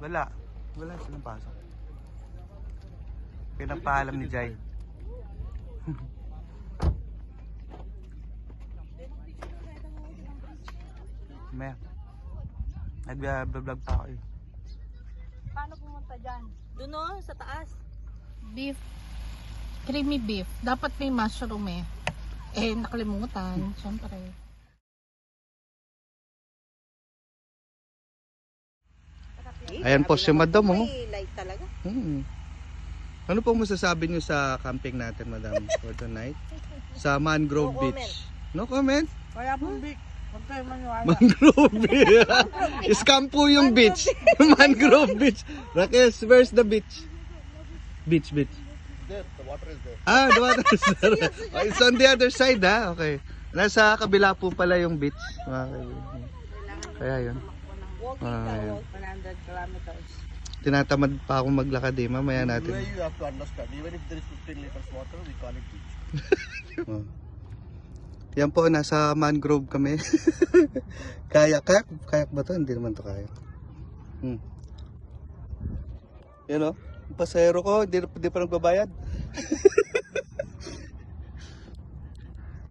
Wala. Wala silang pasok. Pinapaalam ni Jai. May. Nag-vlog pa ako eh. Paano pumunta dyan? Doon o, sa taas. Beef. Creamy beef. Dapat may mushroom eh. Eh, nakalimutan. Siyempre. Ayan po si Madam, oh. May light talaga. Ano po masasabi niyo sa camping natin, Madam, for tonight? Sa Mangrove No Beach. No comment? Wala pong beef. Huwag kayo maniwala. Mangrove Beach. Scam po yung beach. Mangrove Beach. Rakesh, where's the beach? Beach. There, the water is there. Ah, the water is there. Oh, it's on the other side, ha? Okay. Nasa kabila po pala yung beach. Mga kaibigan. Kaya yun. Walking Ayun. 100 kilometers. Tinatamad pa akong maglakad eh. Mamaya Where natin. you have to understand, even if there is 15 liters water, we call it beach. Oh. Yan po, nasa mangrove kami. Kayak ba to? Hindi naman to kayak. Yan o, yung pasahero ko, hindi pa nagbabayad.